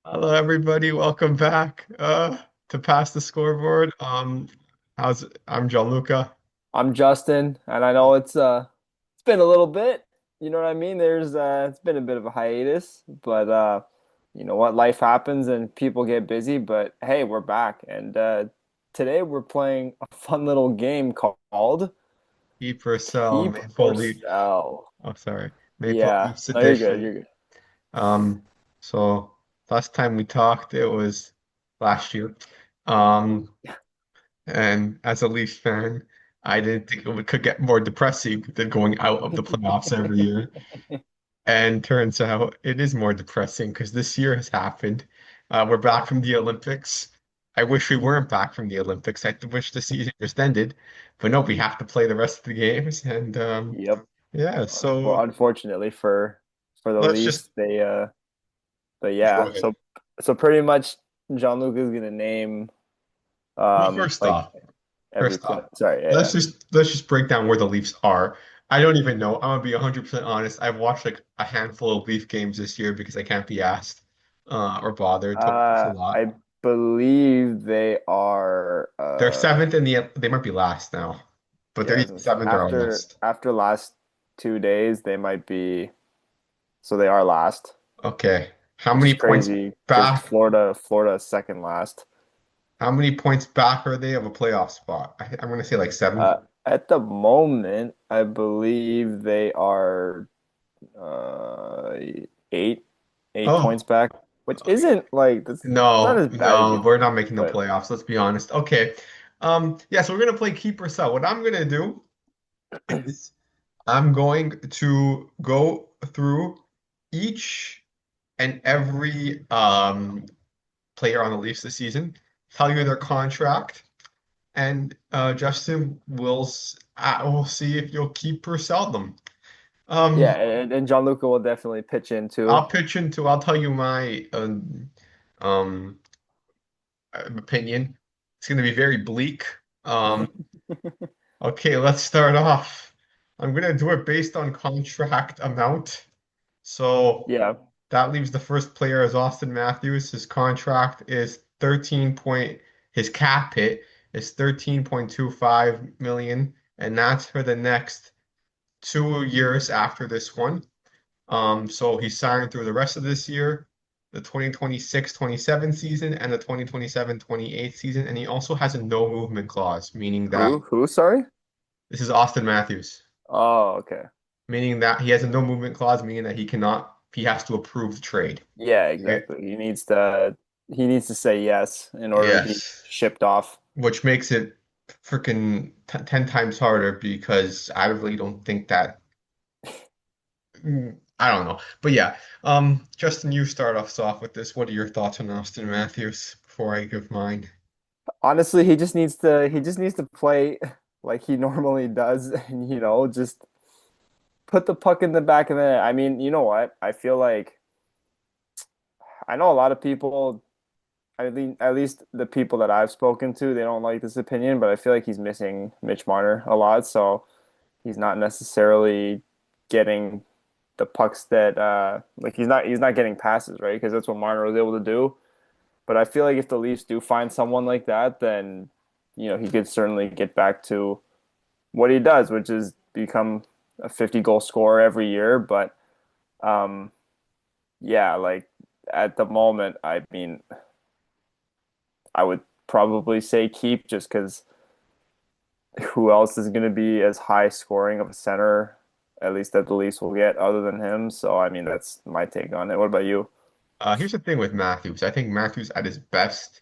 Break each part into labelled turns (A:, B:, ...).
A: Hello, everybody. Welcome back to Pass the Scoreboard. I'm Gianluca.
B: I'm Justin, and I know it's been a little bit. You know what I mean? There's it's been a bit of a hiatus, but you know what? Life happens and people get busy. But hey, we're back, and today we're playing a fun little game called
A: Keep Purcell,
B: Keep
A: Maple
B: or
A: Leaf.
B: Sell.
A: Oh, sorry, Maple
B: Yeah,
A: Leafs
B: no, you're good.
A: edition.
B: You're good.
A: Um, so last time we talked, it was last year. Um, and as a Leafs fan, I didn't think could get more depressing than going out of the playoffs every year. And turns out it is more depressing because this year has happened. We're back from the Olympics. I wish we weren't back from the Olympics. I wish the season just ended, but no, we have to play the rest of the games. And
B: Yep.
A: yeah, so
B: Unfortunately for the
A: let's just
B: Leafs, but
A: go
B: yeah.
A: ahead.
B: So pretty much, Gianluca is gonna name
A: Well, first
B: like
A: off,
B: every
A: first
B: play.
A: off,
B: Sorry,
A: let's
B: yeah.
A: just break down where the Leafs are. I don't even know. I'm gonna be 100% honest. I've watched like a handful of Leaf games this year because I can't be asked or bothered to watch a lot.
B: I believe they are
A: They're seventh in they might be last now, but they're
B: yeah,
A: either seventh or
B: after
A: last.
B: last 2 days they might be, so they are last,
A: Okay. How
B: which is
A: many points
B: crazy because
A: back?
B: Florida is second last.
A: How many points back are they of a playoff spot? I'm gonna say like seven.
B: At the moment, I believe they are uh eight eight
A: Oh,
B: points back, which isn't like that's not
A: no,
B: as bad as
A: no,
B: you
A: we're
B: think,
A: not making the
B: but
A: playoffs. Let's be honest. Okay. Yeah, so we're gonna play keep or sell. What I'm gonna do is I'm going to go through each and every player on the Leafs this season, tell you their contract. And Justin will see if you'll keep or sell them.
B: yeah,
A: Um,
B: and Gianluca will definitely pitch in too.
A: I'll pitch into. I'll tell you my um opinion. It's going to be very bleak. Um, okay, let's start off. I'm going to do it based on contract amount. So
B: Yeah.
A: that leaves the first player as Austin Matthews. His contract is 13 point, his cap hit is 13.25 million, and that's for the next 2 years after this one. So he signed through the rest of this year, the 2026-27 season, and the 2027-28 season, and he also has a no movement clause, meaning that
B: Who? Sorry?
A: this is Austin Matthews,
B: Oh, okay.
A: meaning that he has a no movement clause, meaning that he has to approve the trade.
B: Yeah,
A: Okay?
B: exactly. He needs to say yes in order to be
A: Yes.
B: shipped off.
A: Which makes it freaking 10 times harder because I really don't think that I don't know. But yeah, Justin, you start us off with this. What are your thoughts on Austin Matthews before I give mine?
B: Honestly, he just needs to play like he normally does and just put the puck in the back of the net. I mean, you know what? I feel like I know a lot of people, at least the people that I've spoken to, they don't like this opinion, but I feel like he's missing Mitch Marner a lot, so he's not necessarily getting the pucks that like he's not getting passes, right? Because that's what Marner was able to do. But I feel like if the Leafs do find someone like that, then he could certainly get back to what he does, which is become a 50 goal scorer every year. But um, yeah, like at the moment, I mean, I would probably say keep just because who else is going to be as high scoring of a center, at least that the Leafs will get, other than him? So I mean, that's my take on it. What about you?
A: Here's the thing with Matthews. I think Matthews at his best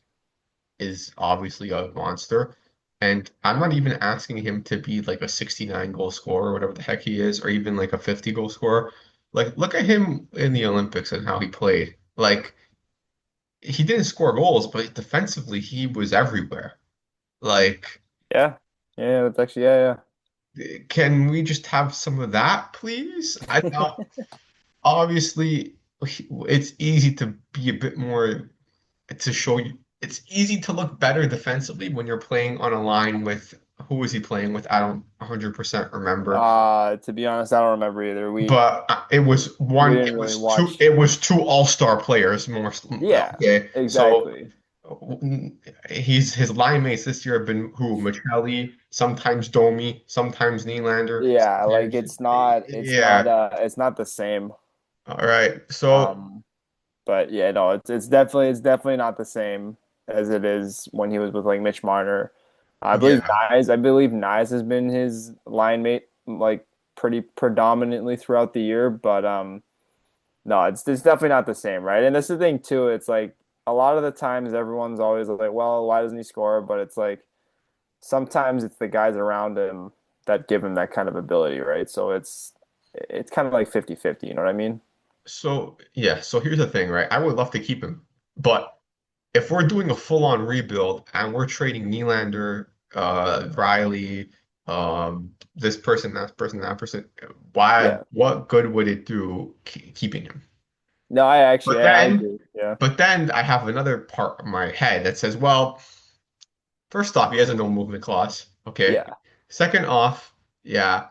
A: is obviously a monster. And I'm not even asking him to be like a 69 goal scorer or whatever the heck he is, or even like a 50 goal scorer. Like, look at him in the Olympics and how he played. Like, he didn't score goals, but defensively, he was everywhere. Like,
B: Yeah, yeah, that's actually yeah,
A: can we just have some of that, please? I know, obviously, it's easy to be a bit more to show you. It's easy to look better defensively when you're playing on a line with Who was he playing with? I don't 100% remember.
B: To be honest, I don't remember either.
A: But it was
B: We
A: one.
B: didn't
A: It
B: really
A: was two.
B: watch.
A: It was two all-star players. More
B: Yeah,
A: okay. So
B: exactly.
A: his line mates this year have been who? Michelli, sometimes Domi, sometimes Nylander.
B: Yeah, like
A: Sometimes, yeah.
B: it's not the same.
A: All right. So
B: Um, but yeah, no, it's definitely not the same as it is when he was with like Mitch Marner.
A: yeah.
B: I believe Nyes has been his line mate like pretty predominantly throughout the year, but no, it's definitely not the same, right? And that's the thing too. It's like a lot of the times everyone's always like, well, why doesn't he score? But it's like sometimes it's the guys around him that give him that kind of ability, right? So it's kind of like 50-50, you know what I mean?
A: So yeah. So here's the thing, right? I would love to keep him, but if we're doing a full-on rebuild and we're trading Nylander, Riley, this person, that person, why?
B: Yeah.
A: What good would it do keeping him?
B: No,
A: But
B: I
A: then,
B: agree. Yeah.
A: but then I have another part of my head that says, well, first off, he has a no movement clause. Okay.
B: Yeah.
A: Second off, yeah,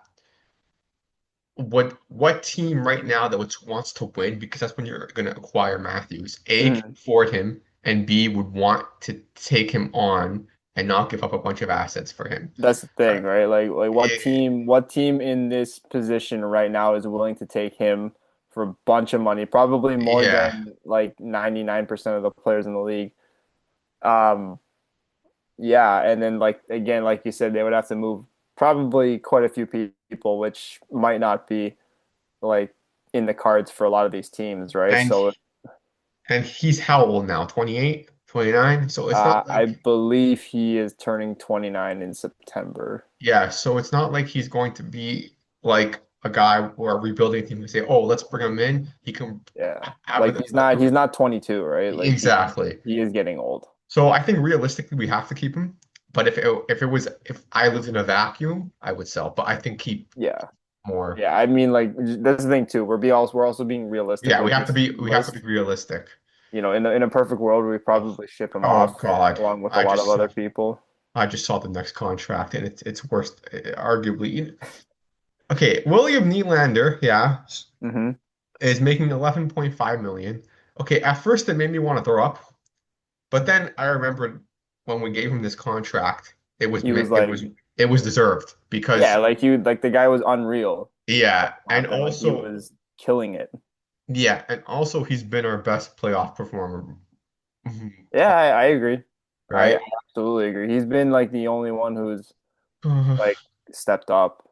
A: what team right now that wants to win, because that's when you're going to acquire Matthews, A, can
B: Mhm.
A: afford him, and B, would want to take him on and not give up a bunch of assets for him.
B: That's the thing, right? Like
A: Eh,
B: what team in this position right now is willing to take him for a bunch of money, probably more
A: yeah,
B: than like 99% of the players in the league. Um, yeah, and then like again, like you said, they would have to move probably quite a few people, which might not be like in the cards for a lot of these teams, right?
A: and
B: So
A: and he's how old now? 28, 29. So it's not
B: I
A: like
B: believe he is turning 29 in September.
A: yeah, so it's not like he's going to be like a guy or a rebuilding team to say, "Oh, let's bring him in. He can
B: Yeah.
A: have
B: Like
A: a
B: he's not 22, right? Like
A: exactly."
B: he is getting old.
A: So I think realistically we have to keep him. But if I lived in a vacuum, I would sell. But I think keep
B: Yeah.
A: more.
B: Yeah, I mean like that's the thing too. We're also being realistic
A: Yeah,
B: with this
A: we have to be
B: list.
A: realistic.
B: You know, in a perfect world, we
A: Oh,
B: probably ship him
A: oh
B: off
A: God.
B: along with a
A: I
B: lot of
A: just saw
B: other people.
A: I just saw the next contract and it's worse arguably. Okay, William Nylander, yeah,
B: Hmm.
A: is making 11.5 million. Okay, at first it made me want to throw up, but then I remembered when we gave him this contract,
B: He was
A: it
B: like,
A: was it was deserved
B: yeah,
A: because
B: like the guy was unreal
A: yeah, and
B: and like he
A: also
B: was killing it.
A: yeah, and also he's been our best playoff performer. Mhm.
B: Yeah, I agree. I
A: Right?
B: absolutely agree. He's been like the only one who's like stepped up,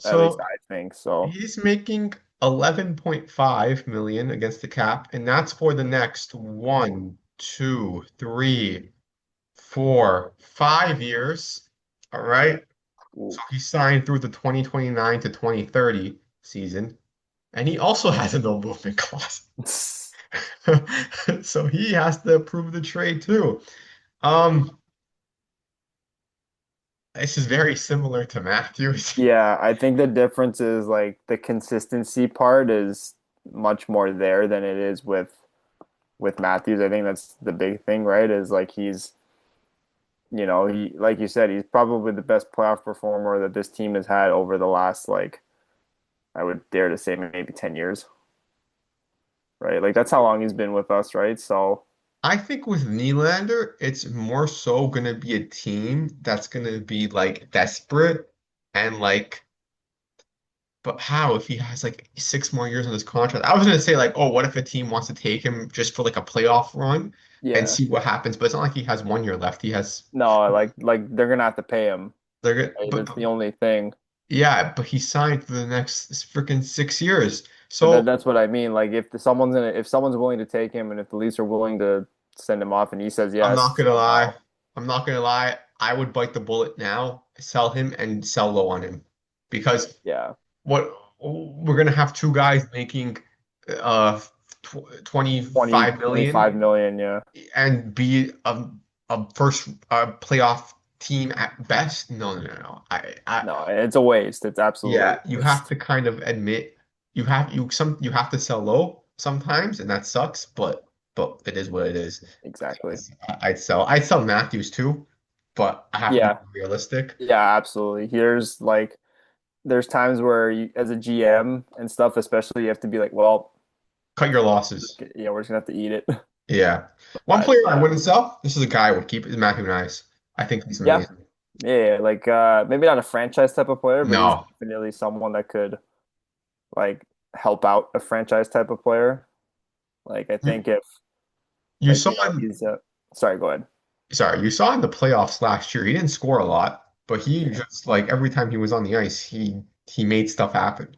B: at least
A: So
B: I think so.
A: he's making 11.5 million against the cap, and that's for the next 5 years. All right.
B: Ooh.
A: So he signed through the 2029 to 2030 season, and he also has a no movement clause. So he has to approve the trade too. Um, this is very similar to Matthews.
B: Yeah, I think the difference is like the consistency part is much more there than it is with Matthews. I think that's the big thing, right? Is like he's, you know, he like you said, he's probably the best playoff performer that this team has had over the last like I would dare to say maybe 10 years, right? Like that's how long he's been with us, right? So,
A: I think with Nylander, it's more so gonna be a team that's gonna be like desperate and like, but how if he has like 6 more years on his contract? I was gonna say like, oh, what if a team wants to take him just for like a playoff run and
B: yeah.
A: see what happens? But it's not like he has 1 year left. He has
B: No, like they're gonna have to pay him.
A: they're gonna,
B: Right? That's the only thing.
A: yeah, but he signed for the next freaking 6 years.
B: But
A: So
B: that's what I mean. Like if someone's willing to take him and if the Leafs are willing to send him off and he says
A: I'm not
B: yes
A: gonna lie.
B: somehow,
A: I'm not gonna lie. I would bite the bullet now, sell him and sell low on him because
B: yeah.
A: what we're gonna have two guys making tw
B: 20
A: 25
B: 25
A: million
B: million, yeah.
A: and be a first playoff team at best. No, no, no, no.
B: No, it's a waste. It's absolutely
A: Yeah,
B: a
A: you have
B: waste.
A: to kind of admit you have to sell low sometimes, and that sucks. But it is what it is.
B: Exactly.
A: I'd sell Matthews too. but I have to be
B: Yeah,
A: realistic.
B: yeah, absolutely. There's times where you, as a GM and stuff, especially, you have to be like, well,
A: Cut your losses.
B: yeah, we're just gonna have to eat it.
A: Yeah. One
B: But
A: player I
B: yeah,
A: wouldn't sell. This is a guy I would keep is Matthew Nice. I think he's
B: yeah,
A: amazing.
B: yeah. Like maybe not a franchise type of player, but he's
A: No.
B: definitely someone that could like help out a franchise type of player. Like I
A: You,
B: think if
A: you
B: like
A: saw in
B: he's sorry, go ahead.
A: you saw in the playoffs last year, he didn't score a lot, but he
B: Yeah.
A: just like every time he was on the ice, he made stuff happen.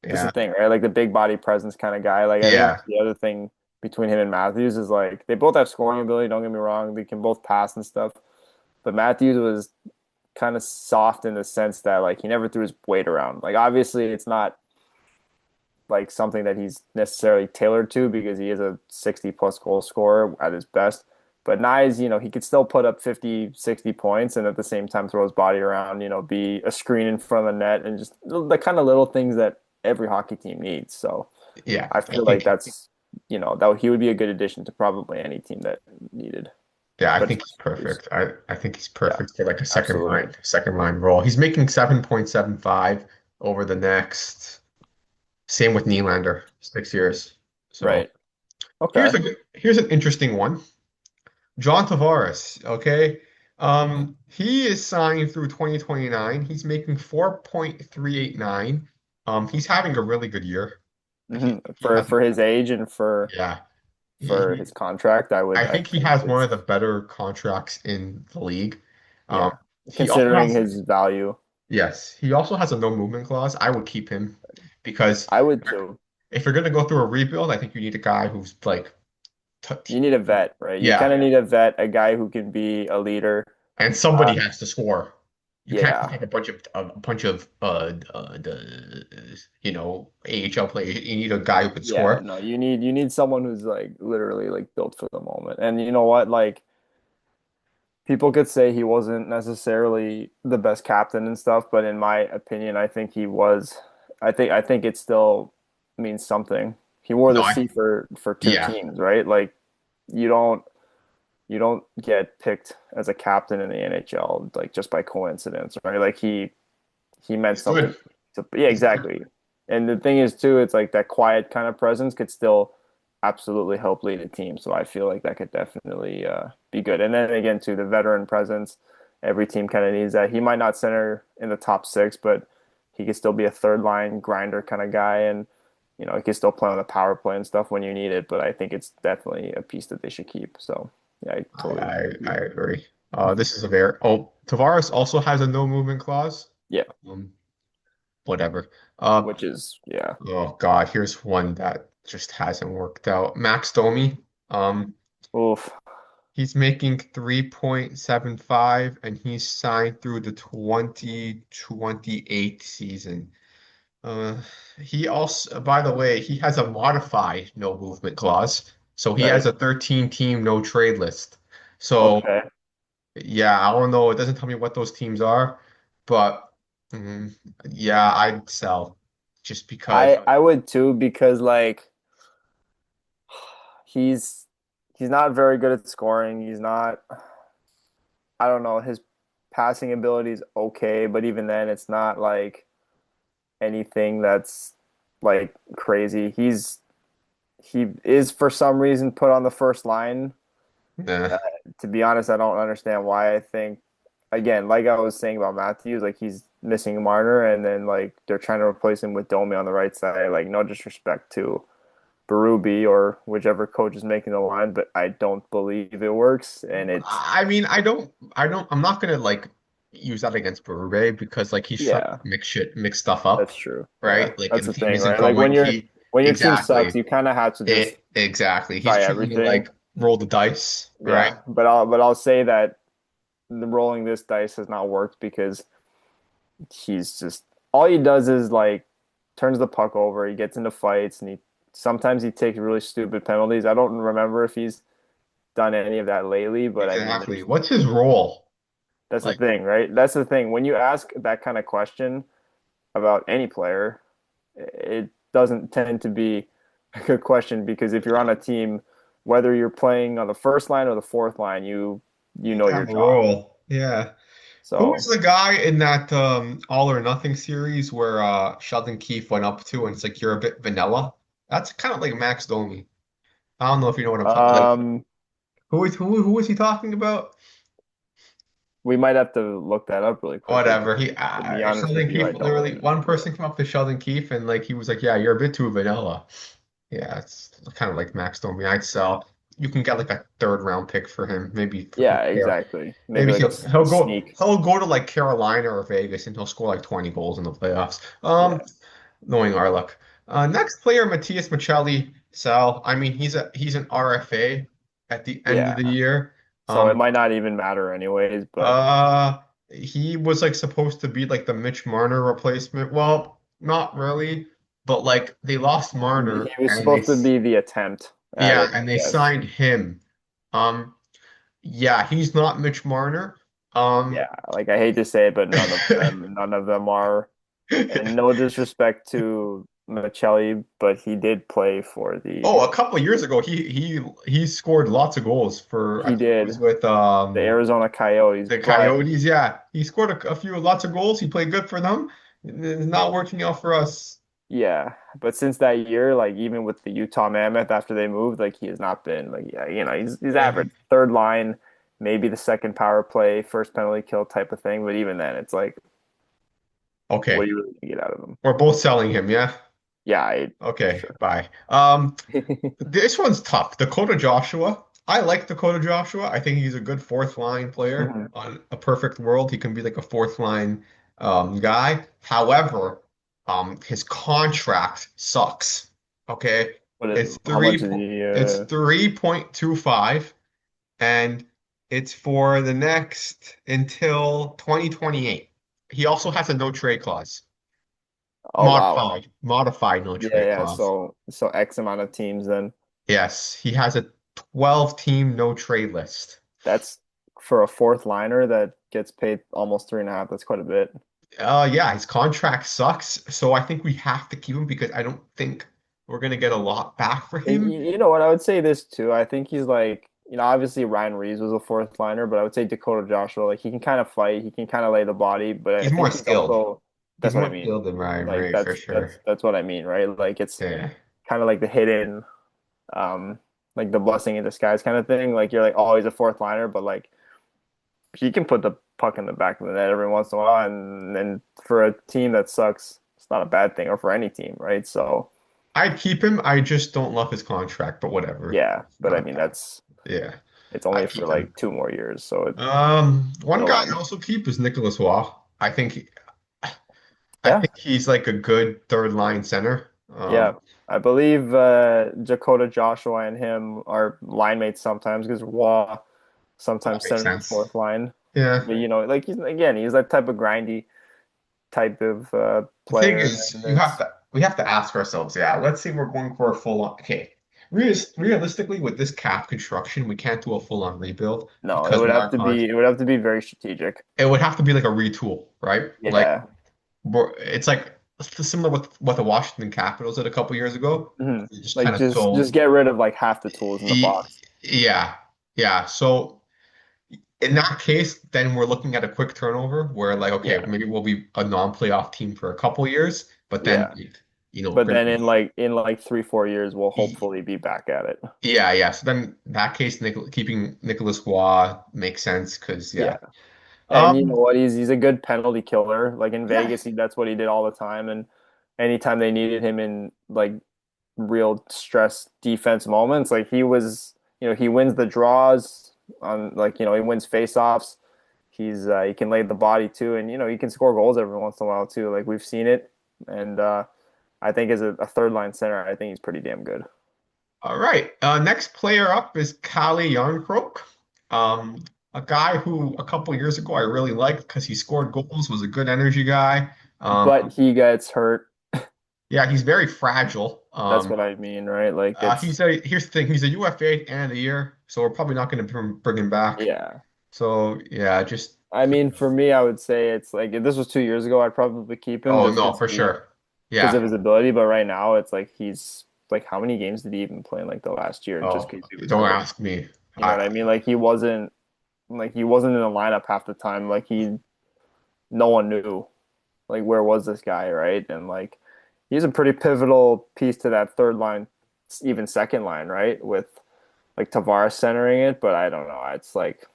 B: That's the
A: Yeah.
B: thing, right? Like the big body presence kind of guy. Like I think
A: Yeah.
B: the other thing between him and Matthews is like they both have scoring ability, don't get me wrong. They can both pass and stuff. But Matthews was kind of soft in the sense that like he never threw his weight around. Like obviously it's not like something that he's necessarily tailored to because he is a 60 plus goal scorer at his best. But Nyes, he could still put up 50, 60 points and at the same time throw his body around, be a screen in front of the net and just the kind of little things that every hockey team needs. So
A: Yeah.
B: I
A: I
B: feel like
A: think
B: that's, that he would be a good addition to probably any team that needed,
A: yeah, I
B: but
A: think he's
B: especially Blues.
A: perfect. I think he's
B: Yeah,
A: perfect for like a
B: absolutely.
A: second line role. He's making 7.75 over the next. Same with Nylander, 6 years. So
B: Right. Okay.
A: here's an interesting one. John Tavares, okay? He is signed through 2029. He's making 4.389. He's having a really good year. He
B: For
A: has
B: for his age and for
A: yeah.
B: for his contract,
A: I
B: I
A: think he
B: think
A: has one
B: it's
A: of the better contracts in the league. Um,
B: yeah,
A: he also
B: considering
A: has
B: his value,
A: yes, he also has a no movement clause. I would keep him because
B: I would too.
A: if you're gonna go through a rebuild, I think you need a guy who's like
B: You need a vet, right? You kind
A: yeah.
B: of need a vet, a guy who can be a leader.
A: And somebody has to score. You can't just
B: Yeah,
A: have AHL players. You need a guy who could
B: yeah.
A: score.
B: No, you need someone who's like literally like built for the moment. And you know what? Like people could say he wasn't necessarily the best captain and stuff, but in my opinion, I think he was. I think it still means something. He wore
A: No,
B: the C for two
A: yeah,
B: teams, right? Like you don't you don't get picked as a captain in the NHL like just by coincidence, right? Like he meant
A: he's good.
B: something yeah,
A: He's good.
B: exactly. And the thing is too, it's like that quiet kind of presence could still absolutely help lead a team. So I feel like that could definitely be good. And then again, too, the veteran presence, every team kind of needs that. He might not center in the top six, but he could still be a third line grinder kind of guy, and he can still play on the power play and stuff when you need it. But I think it's definitely a piece that they should keep. So yeah, I totally agree with
A: I
B: you.
A: agree. This is a very Tavares also has a no movement clause.
B: Yeah,
A: Um, whatever. Uh,
B: which is yeah.
A: oh God, here's one that just hasn't worked out. Max Domi. Um,
B: Oof.
A: He's making 3.75 and he's signed through the 2028 season. Uh, he also, by the way, he has a modified no movement clause. So he has
B: Right.
A: a 13 team no trade list. So
B: Okay.
A: yeah, I don't know. It doesn't tell me what those teams are, but mm, yeah, I'd sell just because.
B: I would too because like he's he's not very good at scoring. He's not I don't know, his passing ability is okay, but even then it's not like anything that's like crazy. He is for some reason put on the first line.
A: Nah,
B: Uh, to be honest, I don't understand why. I think again, like I was saying about Matthews, like he's missing Marner and then like they're trying to replace him with Domi on the right side. Like no disrespect to Berube or whichever coach is making the line, but I don't believe it works. And it's
A: I mean, I'm not gonna like use that against Berube because like he's trying to
B: yeah,
A: mix stuff up,
B: that's true. Yeah,
A: right? Like,
B: that's
A: and
B: the
A: the team
B: thing,
A: isn't
B: right? Like
A: going. He
B: when your team sucks,
A: exactly,
B: you kind of have to just
A: exactly. He's
B: try
A: trying to
B: everything.
A: like roll the dice, right?
B: Yeah, but I'll say that the rolling this dice has not worked because he's just all he does is like turns the puck over. He gets into fights and he sometimes he takes really stupid penalties. I don't remember if he's done any of that lately, but I mean,
A: Exactly. What's his role?
B: that's the
A: Like,
B: thing, right? That's the thing. When you ask that kind of question about any player, it doesn't tend to be a good question because if you're on a team, whether you're playing on the first line or the fourth line, you
A: you
B: know
A: have
B: your
A: a
B: job.
A: role. Yeah. Who was
B: So
A: the guy in that All or Nothing series where Sheldon Keefe went up to and it's like you're a bit vanilla? That's kind of like Max Domi. I don't know if you know what I'm talking like
B: um
A: who was he talking about?
B: we might have to look that up really quickly
A: Whatever.
B: because to be honest with
A: Sheldon
B: you, I
A: Keefe
B: don't
A: literally
B: really
A: one
B: remember.
A: person came up to Sheldon Keefe and like he was like, yeah, you're a bit too vanilla. Yeah, it's kind of like Max Domi. I'd sell. You can get like a third round pick for him, maybe for
B: Yeah,
A: care.
B: exactly. Maybe
A: Maybe
B: like a sneak.
A: he'll go to like Carolina or Vegas and he'll score like 20 goals in the playoffs.
B: Yeah,
A: Knowing our luck. Next player, Matthias Michelli. Sal. I mean, he's an RFA at the end of
B: yeah.
A: the year.
B: So it
A: Um,
B: might not even matter anyways, but
A: uh, he was like supposed to be like the Mitch Marner replacement. Well, not really, but like they lost
B: he
A: Marner
B: was
A: and
B: supposed to be the attempt at
A: yeah,
B: it,
A: and
B: I
A: they
B: guess.
A: signed him. Um, yeah, he's not Mitch Marner. Um,
B: Yeah, like I hate to say it, but none of them are. And no disrespect to Michelli, but he did play for
A: Oh,
B: the.
A: a couple of years ago, he scored lots of goals for I
B: He
A: think it was
B: did
A: with
B: the Arizona Coyotes,
A: the
B: but
A: Coyotes. Yeah, he scored a few lots of goals. He played good for them. It's not working out for us.
B: yeah, but since that year, like even with the Utah Mammoth after they moved, like he has not been like yeah, he's
A: Yeah,
B: average third line, maybe the second power play, first penalty kill type of thing. But even then, it's like, what
A: okay,
B: do you really get out of them?
A: we're both selling him. Yeah.
B: Yeah, for
A: Okay.
B: sure.
A: Bye. This one's tough. Dakota Joshua. I like Dakota Joshua. I think he's a good fourth line player.
B: Mhm.
A: On a perfect world, he can be like a fourth line guy. However, his contract sucks. Okay. It's
B: How much is
A: it's
B: he?
A: 3.25 and it's for the next until 2028. He also has a no trade clause.
B: Oh wow.
A: Modified no
B: Yeah,
A: trade
B: yeah.
A: clause.
B: So X amount of teams then.
A: Yes, he has a 12 team no trade list.
B: That's for a fourth liner that gets paid almost 3.5. That's quite a bit.
A: Yeah, his contract sucks, so I think we have to keep him because I don't think we're gonna get a lot back for him.
B: You know what? I would say this too. I think he's like, obviously Ryan Reeves was a fourth liner, but I would say Dakota Joshua, like he can kind of fight, he can kind of lay the body, but I
A: He's more
B: think he's
A: skilled.
B: also,
A: He's
B: that's what I
A: more
B: mean.
A: skilled than Ryan
B: Like
A: Ray for sure.
B: that's what I mean, right? Like it's
A: Yeah.
B: kind of like the hidden, um, like the blessing in disguise kind of thing. Like you're like, oh, he's a fourth liner, but like he can put the puck in the back of the net every once in a while, and then for a team that sucks, it's not a bad thing, or for any team, right? So
A: I'd keep him. I just don't love his contract, but whatever.
B: yeah,
A: It's
B: but I
A: not
B: mean
A: bad.
B: that's
A: Yeah.
B: it's only
A: I'd
B: for
A: keep him.
B: like 2 more years, so
A: One
B: it'll
A: guy I
B: end.
A: also keep is Nicholas Waugh. I
B: Yeah,
A: think he's like a good third line center.
B: yeah. I believe Dakota Joshua and him are line mates sometimes because Waugh
A: That
B: sometimes
A: makes
B: centers the
A: sense.
B: fourth line.
A: Yeah.
B: But like he's that type of grindy type of
A: The thing
B: player.
A: is,
B: And it's
A: we have to ask ourselves, yeah, let's say we're going for a full on okay. Realistically, with this cap construction, we can't do a full on rebuild
B: no,
A: because we are con
B: it would have to be very strategic.
A: it would have to be like a retool, right? Like
B: Yeah.
A: it's like similar with what the Washington Capitals did a couple years ago.
B: Hmm.
A: They just
B: Like
A: kind of
B: just
A: sold.
B: get rid of like half the tools in the box.
A: Yeah, yeah. So in that case, then we're looking at a quick turnover where like, okay,
B: Yeah.
A: maybe we'll be a non-playoff team for a couple years, but then
B: Yeah.
A: we're
B: But
A: gonna
B: then
A: be
B: in like 3 4 years we'll hopefully be back at it.
A: yeah, yeah. So then in that case, keeping Nicholas Waugh makes sense because
B: Yeah.
A: yeah.
B: And you know
A: Um,
B: what? He's a good penalty killer. Like in
A: yeah,
B: Vegas, that's what he did all the time. And anytime they needed him in like real stress defense moments, like he wins the draws on like he wins faceoffs. He can lay the body too, and he can score goals every once in a while too. Like we've seen it, and I think as a third line center, I think he's pretty damn good.
A: all right. Next player up is Kalle Yarncroke. A guy who a couple years ago I really liked because he scored goals, was a good energy guy.
B: But he gets hurt.
A: Yeah, he's very fragile.
B: That's what I mean, right? Like it's
A: Here's the thing, he's a UFA at the end of the year, so we're probably not going to bring him back.
B: yeah.
A: So yeah, just
B: I mean, for me, I would say it's like if this was 2 years ago, I'd probably keep him
A: oh
B: just
A: no, for sure.
B: because of
A: Yeah.
B: his ability. But right now, it's like he's like how many games did he even play in like the last year? Just
A: Oh,
B: because he was
A: don't
B: hurt,
A: ask me.
B: you know what I mean? Like he wasn't. Like he wasn't in the lineup half the time. Like no one knew like where was this guy, right? And like he's a pretty pivotal piece to that third line, even second line, right? With like Tavares centering it, but I don't know. It's like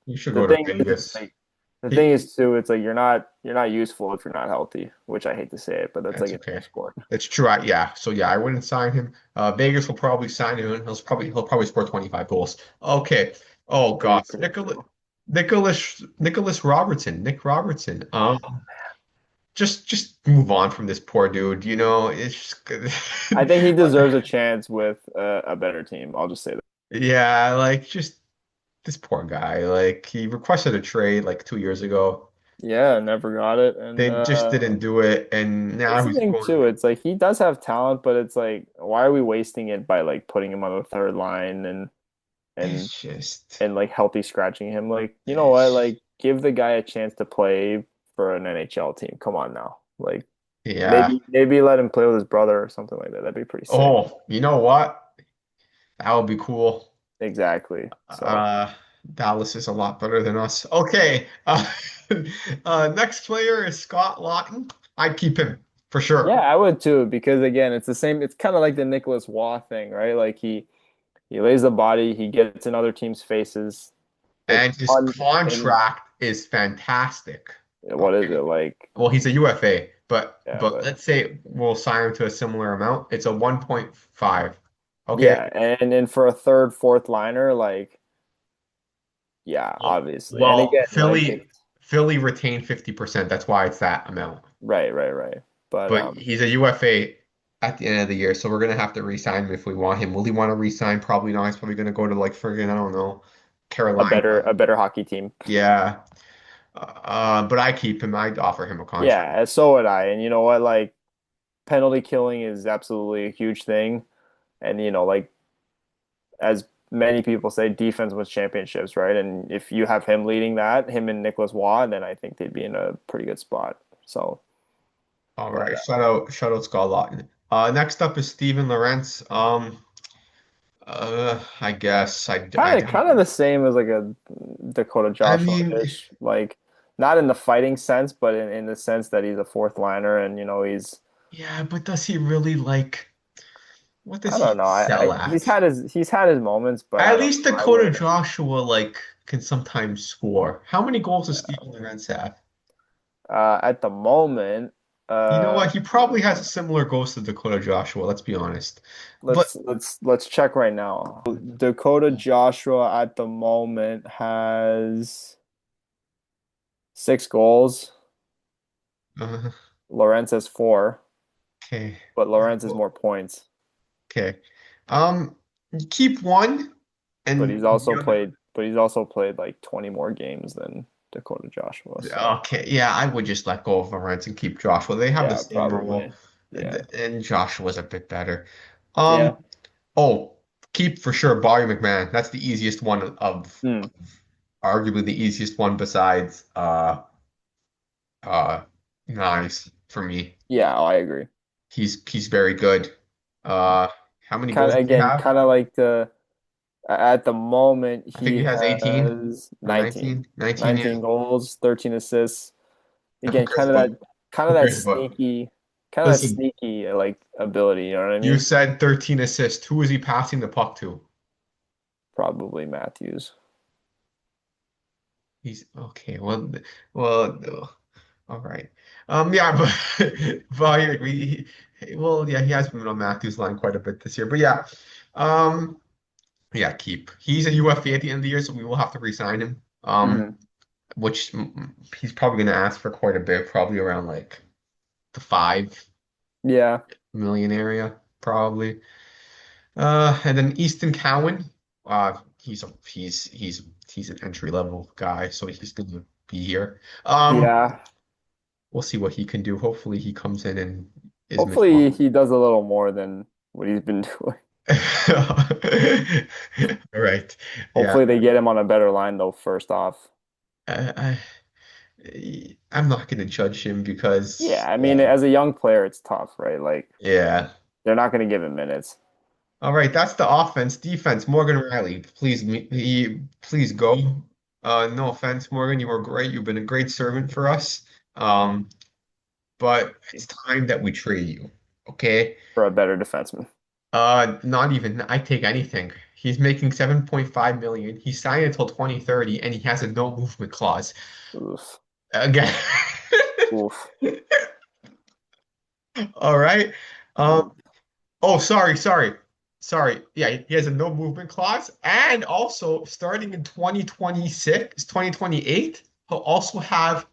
A: You should
B: the
A: go to
B: thing is
A: Vegas.
B: like the thing
A: He,
B: is too, it's like you're not useful if you're not healthy, which I hate to say it, but that's like
A: that's
B: in any
A: okay.
B: sport.
A: That's true. Yeah. So yeah, I wouldn't sign him. Vegas will probably sign him, and he'll probably score 25 goals. Okay. Oh
B: Pretty
A: gosh,
B: predictable.
A: Nicholas Robertson, Nick Robertson.
B: Oh,
A: Just move on from this poor dude. It's
B: I think he
A: just
B: deserves a chance with a better team. I'll just say that.
A: yeah, like just this poor guy. Like he requested a trade like 2 years ago.
B: Yeah, never got it, and
A: They just didn't do it, and
B: that's
A: now
B: the
A: he's
B: thing
A: going.
B: too. It's like he does have talent, but it's like why are we wasting it by like putting him on the third line and
A: It's just,
B: and like healthy scratching him? Like you know what?
A: it's,
B: Like give the guy a chance to play for an NHL team. Come on now, like
A: yeah.
B: maybe let him play with his brother or something like that. That'd be pretty sick.
A: Oh, you know what? That would be cool.
B: Exactly. So
A: Uh, Dallas is a lot better than us. Okay. Next player is Scott Lawton. I'd keep him for
B: yeah,
A: sure.
B: I would too because again, it's the same. It's kind of like the Nicholas Waugh thing, right? Like he lays the body, he gets in other teams' faces. It's
A: And his
B: fun and
A: contract is fantastic.
B: what is
A: Okay.
B: it like?
A: Well, he's a UFA, but
B: Yeah,
A: but
B: but
A: let's say we'll sign him to a similar amount. It's a 1.5. Okay.
B: yeah, and for a third, fourth liner, like yeah,
A: Well,
B: obviously. And
A: well,
B: again, like it's
A: Philly retained 50%. That's why it's that amount.
B: right. But
A: But he's a UFA at the end of the year, so we're gonna have to re-sign him if we want him. Will he want to re-sign? Probably not. He's probably gonna go to like friggin', I don't know, Carolina.
B: a better hockey team.
A: Yeah. But I keep him. I'd offer him a contract.
B: Yeah, so would I. And you know what? Like penalty killing is absolutely a huge thing. And you know, like as many people say, defense wins championships, right? And if you have him leading that, him and Nicholas Waugh, then I think they'd be in a pretty good spot. So,
A: All
B: but
A: right. Shout out Scott Lawton. Next up is Steven Lorentz. I guess
B: kind of the same as like a Dakota
A: I mean,
B: Joshua-ish, like not in the fighting sense, but in the sense that he's a fourth liner and you know
A: yeah, but does he really like what does
B: I
A: he
B: don't know.
A: sell at?
B: He's had his moments, but I
A: At
B: don't
A: least
B: know. I
A: Dakota
B: wouldn't.
A: Joshua like can sometimes score. How many goals does Steven Lorentz have?
B: At the moment,
A: You know
B: uh,
A: what? He probably has a similar goals to Dakota Joshua, let's be honest. But
B: let's check right now. Dakota Joshua at the moment has 6 goals.
A: uh,
B: Lawrence has 4,
A: okay.
B: but Lawrence has
A: Well,
B: more points.
A: okay. Um, keep one and the other.
B: But he's also played like 20 more games than Dakota Joshua. So
A: Okay, yeah, I would just let go of Lawrence and keep Joshua. They have the
B: yeah,
A: same role,
B: probably. Yeah.
A: and Joshua's a bit better.
B: Yeah.
A: Um, oh, keep for sure Barry McMahon. That's the easiest one
B: Hmm.
A: arguably the easiest one besides uh Nice for me.
B: Yeah, I agree.
A: He's very good. Uh, how many
B: Kind
A: goals
B: of
A: does he
B: again,
A: have?
B: kind of like the at the moment
A: I think
B: he
A: he has 18
B: has
A: or 19. 19, yeah.
B: 19 goals, 13 assists. Again,
A: Okay, so
B: kind of that
A: okay, but
B: sneaky, kind of that
A: listen,
B: sneaky like ability, you know what I
A: you
B: mean?
A: said 13 assists. Who is he passing the puck to?
B: Probably Matthews.
A: He's okay. Well, all right. Yeah, but yeah, well, yeah, he has been on Matthews' line quite a bit this year. But yeah, um, yeah, keep. He's a UFA at the end of the year, so we will have to re-sign him.
B: Hmm.
A: Which he's probably going to ask for quite a bit, probably around like the 5 million area, probably. And then Easton Cowan, he's an entry level guy, so he's going to be here.
B: Yeah.
A: We'll see what he can do. Hopefully, he comes in and is
B: Hopefully
A: mature.
B: he does a little more than what he's been doing.
A: Right. Yeah.
B: Hopefully they get him on a better line though, first off.
A: I, I'm not going to judge him
B: Yeah,
A: because,
B: I mean, as a young player, it's tough, right? Like
A: yeah.
B: they're not going to give him minutes.
A: All right, that's the offense. Defense, Morgan Riley, please go. No offense, Morgan, you were great. You've been a great servant for us. Um, but it's time that we trade you. Okay?
B: For a better defenseman.
A: Not even. I take anything. He's making 7.5 million. He signed until 2030, and he has a no movement clause.
B: Oof.
A: Again.
B: Oof.
A: All right. Um, oh, sorry. Yeah, he has a no movement clause, and also starting in 2026, 2028, he'll also have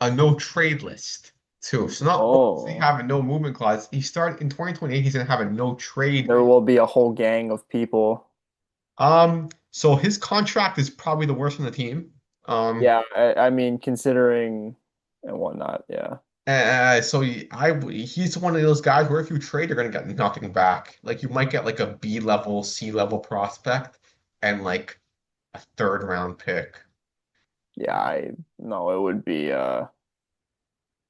A: a no trade list too. So not only does he
B: Oh,
A: have a no movement clause, he start in 2028, he's gonna have a no trade.
B: there will be a whole gang of people.
A: So his contract is probably the worst on the team. Um,
B: Yeah, I mean, considering and whatnot. Yeah.
A: he's one of those guys where if you trade, you're gonna get nothing back. Like you might get like a B level, C level prospect, and like a third round pick.
B: Yeah, I no, it would be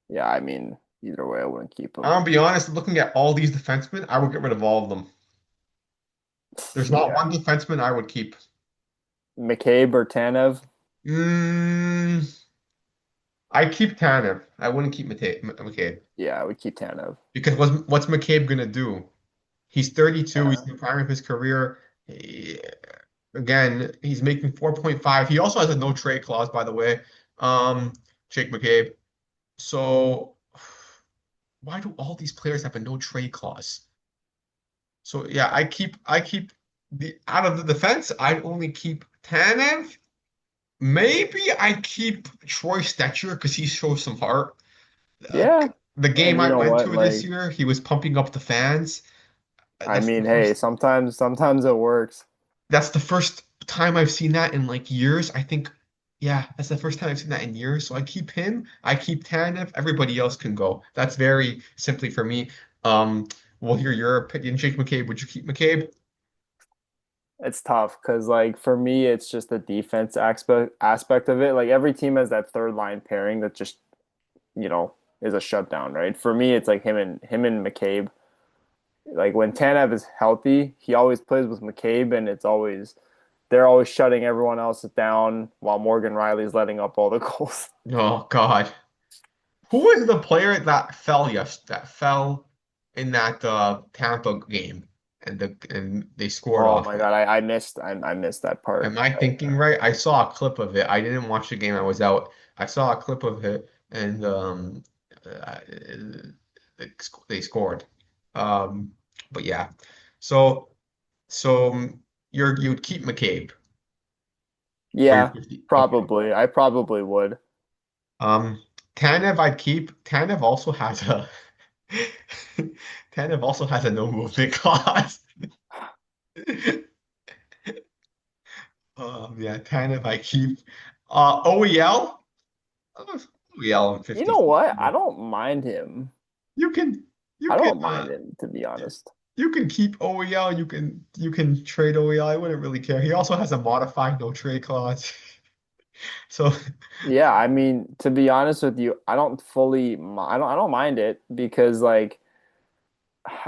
B: yeah, I mean, either way I wouldn't keep him.
A: I'll be honest, looking at all these defensemen, I would get rid of all of them. There's not
B: Yeah.
A: one defenseman I would keep.
B: McCabe or Tanev?
A: Mm, I keep Tanev. I wouldn't keep McCabe
B: Yeah, I would keep Tanev.
A: because what's McCabe gonna do? He's 32. He's
B: Yeah.
A: in the prime of his career. Again, he's making 4.5. He also has a no trade clause, by the way. Um, Jake McCabe. So why do all these players have a no trade clause? So yeah, I keep the out of the defense, I only keep Tanev. Maybe I keep Troy Stecher because he shows some heart. Uh,
B: Yeah.
A: the game
B: And you
A: I
B: know
A: went
B: what?
A: to this
B: Like,
A: year, he was pumping up the fans.
B: I
A: That's the
B: mean, hey,
A: first
B: sometimes it works.
A: that's the first time I've seen that in like years. I think, yeah, that's the first time I've seen that in years. So I keep him. I keep Tanev. Everybody else can go. That's very simply for me. Um, we'll hear your opinion. Jake McCabe, would you keep McCabe?
B: It's tough because like for me it's just the defense aspect of it. Like every team has that third line pairing that just, you know, is a shutdown, right? For me it's like him and McCabe. Like when Tanev is healthy, he always plays with McCabe and it's always they're always shutting everyone else down while Morgan Riley's letting up all the goals.
A: Oh God. Who is the player that fell in that Tampa game and they scored
B: Oh
A: off
B: my
A: it?
B: God, I missed that part.
A: Am I thinking right? I saw a clip of it. I didn't watch the game. I was out. I saw a clip of it, and uh, they scored. Um, but yeah, so you'd keep McCabe for your
B: Yeah,
A: 50. Okay.
B: probably. I probably would.
A: Um, Tanev I'd keep. Tanev also has a Tanev also has a no movement clause. Yeah, Tanev I keep. OEL. OEL in
B: You know
A: 50.
B: what? I don't mind him.
A: You can you
B: I
A: can
B: don't mind him, to be honest.
A: you can keep OEL, you can trade OEL. I wouldn't really care. He also has a modified no trade clause. So
B: Yeah, I mean, to be honest with you, I don't mind it because like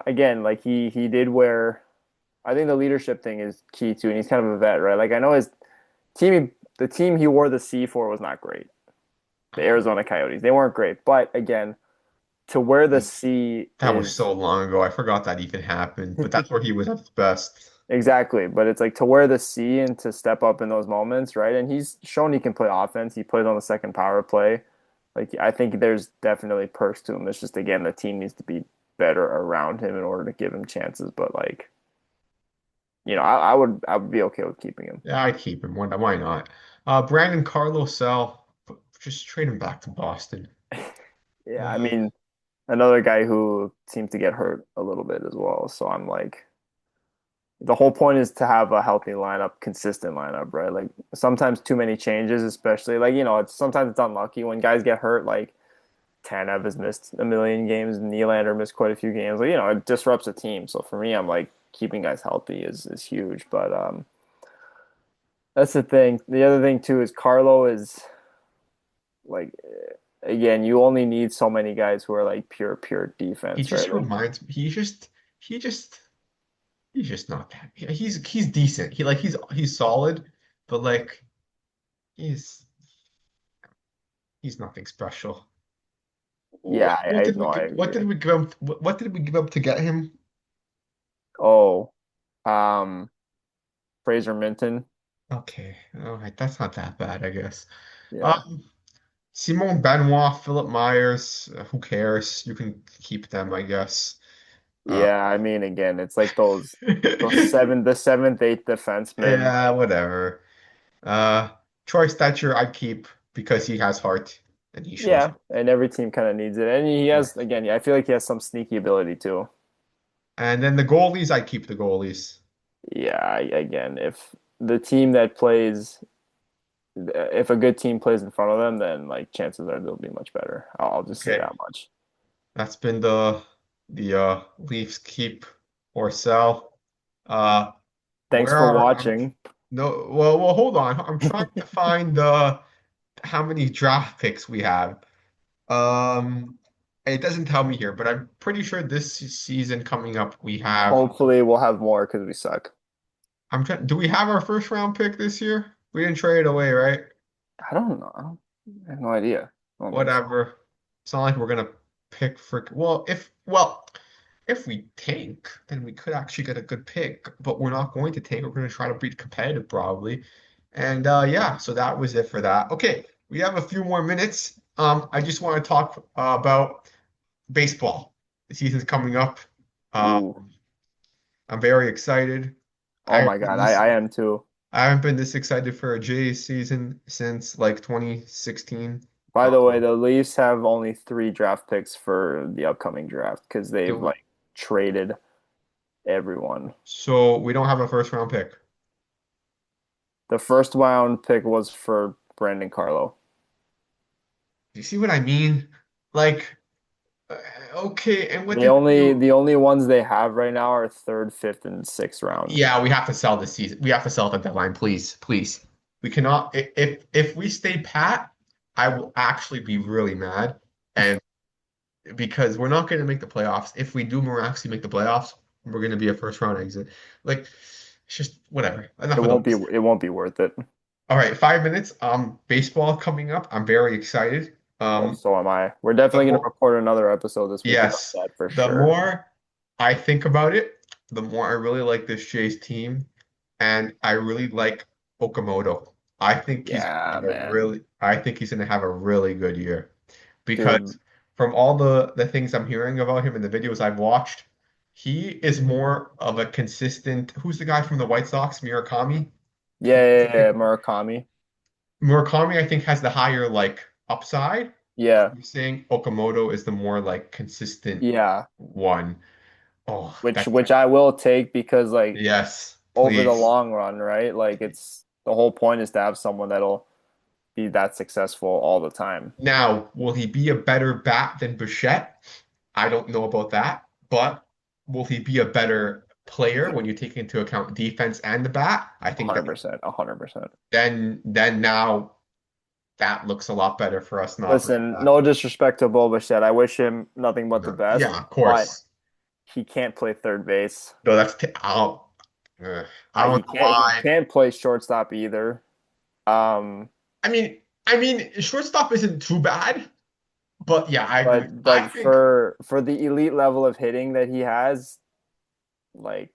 B: again, like he did wear I think the leadership thing is key too, and he's kind of a vet, right? Like I know his team the team he wore the C for was not great. The Arizona Coyotes. They weren't great. But again, to wear the C
A: that was
B: is
A: so long ago. I forgot that even happened. But that's where he was at his best.
B: exactly, but it's like to wear the C and to step up in those moments, right? And he's shown he can play offense. He plays on the second power play. Like I think there's definitely perks to him. It's just again the team needs to be better around him in order to give him chances. But like, you know, I would be okay with keeping him.
A: Yeah, I'd keep him. Why not? Brandon Carlos sell. Just trade him back to Boston.
B: Yeah, I
A: Uh,
B: mean, another guy who seems to get hurt a little bit as well. So I'm like, the whole point is to have a healthy lineup, consistent lineup, right? Like sometimes too many changes, especially like you know, it's sometimes it's unlucky when guys get hurt. Like Tanev has missed a million games, Nylander missed quite a few games. Like you know, it disrupts a team. So for me, I'm like keeping guys healthy is huge. But that's the thing. The other thing too is Carlo is like again, you only need so many guys who are like pure
A: he
B: defense, right?
A: just
B: Like
A: reminds me. He just he's just not that. He's decent. He's solid, but like he's he's nothing special.
B: Yeah, no, I
A: What
B: agree.
A: did we give up? What did we give up to get him?
B: Oh, um, Fraser Minton.
A: Okay, all right, that's not that bad, I guess.
B: Yeah.
A: Um, Simone Benoit, Philip Myers, who cares? You can keep them, I guess. Uh,
B: Yeah, I mean, again, it's like the seventh, eighth defenseman.
A: yeah, whatever. Uh, Troy Stetcher, I'd keep because he has heart and he shows.
B: Yeah, and every team kind of needs it. And he
A: Yeah.
B: has, again, yeah, I feel like he has some sneaky ability too.
A: And then the goalies, I'd keep the goalies.
B: Yeah, again, if the team that plays, if a good team plays in front of them, then like chances are they'll be much better. I'll just say
A: Okay,
B: that much.
A: that's been the Leafs keep or sell. Uh,
B: Thanks
A: where
B: for
A: are
B: watching.
A: no, well, hold on. I'm trying to find how many draft picks we have. Um, it doesn't tell me here, but I'm pretty sure this season coming up we have.
B: Hopefully, we'll have more because we suck.
A: I'm trying. Do we have our first round pick this year? We didn't trade it away, right?
B: I don't know. I have no idea. I don't think so.
A: Whatever. It's not like we're gonna pick for. Well, if we tank, then we could actually get a good pick. But we're not going to tank. We're going to try to be competitive probably. And yeah, so that was it for that. Okay, we have a few more minutes. I just want to talk about baseball. The season's coming up. Uh,
B: Ooh.
A: I'm very excited. I
B: Oh
A: haven't
B: my
A: been
B: God,
A: this
B: I am too.
A: I haven't been this excited for a Jays season since like 2016.
B: By the way,
A: Um,
B: the Leafs have only three draft picks for the upcoming draft because they've
A: so
B: like traded everyone.
A: so we don't have a first round pick.
B: The first round pick was for Brandon Carlo.
A: Do you see what I mean? Like, uh, okay, and what
B: The
A: did we
B: only
A: do?
B: the only ones they have right now are third, fifth, and sixth round.
A: Yeah, we have to sell this season. We have to sell at the deadline, please, please. We cannot. If we stay pat, I will actually be really mad, and because we're not going to make the playoffs. If we do miraculously make the playoffs, we're going to be a first round exit. Like, it's just whatever.
B: It
A: Enough of
B: won't be
A: those.
B: it won't be worth it.
A: All right, 5 minutes. Baseball coming up. I'm very excited.
B: Oh,
A: Um,
B: so am I. We're
A: the
B: definitely going to
A: more,
B: record another episode this week about
A: yes,
B: that for
A: the
B: sure.
A: more I think about it, the more I really like this Jays team, and I really like Okamoto.
B: Yeah, man.
A: I think he's gonna have a really good year
B: Dude.
A: because from all the things I'm hearing about him in the videos I've watched, he is more of a consistent. Who's the guy from the White Sox, Murakami?
B: Yeah, Murakami.
A: Murakami, I think, has the higher like upside.
B: Yeah.
A: You're saying Okamoto is the more like consistent
B: Yeah.
A: one. Oh,
B: Which I will take because like
A: yes,
B: over the
A: please.
B: long run, right? Like it's the whole point is to have someone that'll be that successful all the time.
A: Now, will he be a better bat than Bichette? I don't know about that, but will he be a better player when you take into account defense and the bat? I think that
B: 100%, 100%.
A: then now that looks a lot better for us not bringing
B: Listen,
A: back.
B: no disrespect to Bo Bichette. I wish him nothing but the
A: No.
B: best,
A: Yeah, of
B: but
A: course.
B: he can't play third base.
A: No, that's t I
B: He
A: don't know why.
B: can't play shortstop either. Um,
A: I mean, shortstop isn't too bad, but yeah, I agree. I
B: but
A: think
B: for the elite level of hitting that he has, like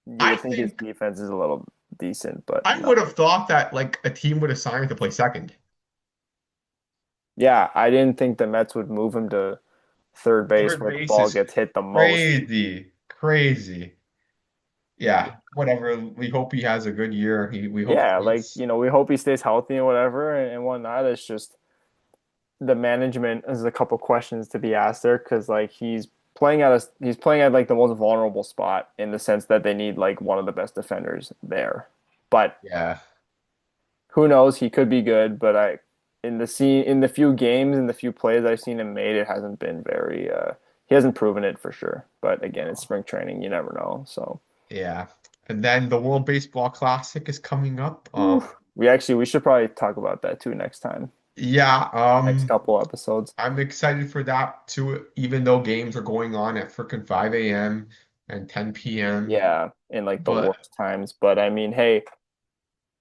B: you
A: I
B: would think his
A: think
B: defense is a little decent, but
A: I
B: no.
A: would have thought that like a team would assign him to play second.
B: Yeah, I didn't think the Mets would move him to third base
A: Third
B: where the
A: base
B: ball
A: is
B: gets hit the most.
A: crazy, crazy. Yeah, whatever. We hope he has a good year. We hope
B: Yeah,
A: he
B: like
A: gets.
B: we hope he stays healthy and whatever and whatnot. It's just the management is a couple questions to be asked there because like he's playing at like the most vulnerable spot in the sense that they need like one of the best defenders there. But
A: Yeah,
B: who knows? He could be good, but I in the few games in the few plays I've seen him made, it hasn't been very. He hasn't proven it for sure. But again, it's spring training. You never know. So
A: yeah. And then the World Baseball Classic is coming up.
B: we should probably talk about that too next time.
A: Yeah.
B: Next couple episodes.
A: I'm excited for that too. Even though games are going on at frickin' 5 a.m. and 10 p.m.
B: Yeah, in like the
A: But
B: worst times. But I mean, hey,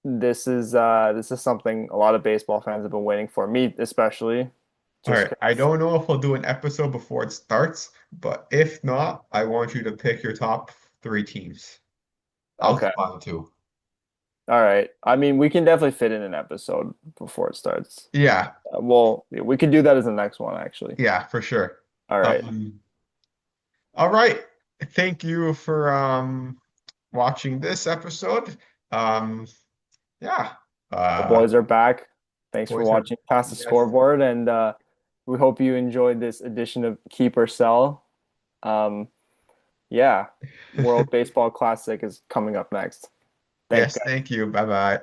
B: this is something a lot of baseball fans have been waiting for. Me especially,
A: All
B: just
A: right, I
B: 'cause.
A: don't know if we'll do an episode before it starts, but if not, I want you to pick your top three teams. I'll do
B: Okay.
A: mine too.
B: All right. I mean, we can definitely fit in an episode before it starts.
A: Yeah,
B: Well, we could do that as the next one, actually.
A: yeah, for sure.
B: All right.
A: Um, all right. Thank you for watching this episode. Um, yeah.
B: The
A: Uh,
B: boys are back. Thanks for
A: boys are
B: watching Past the
A: yes.
B: Scoreboard, and we hope you enjoyed this edition of Keep or Sell. Um, yeah, World Baseball Classic is coming up next. Thanks,
A: Yes,
B: guys.
A: thank you. Bye bye.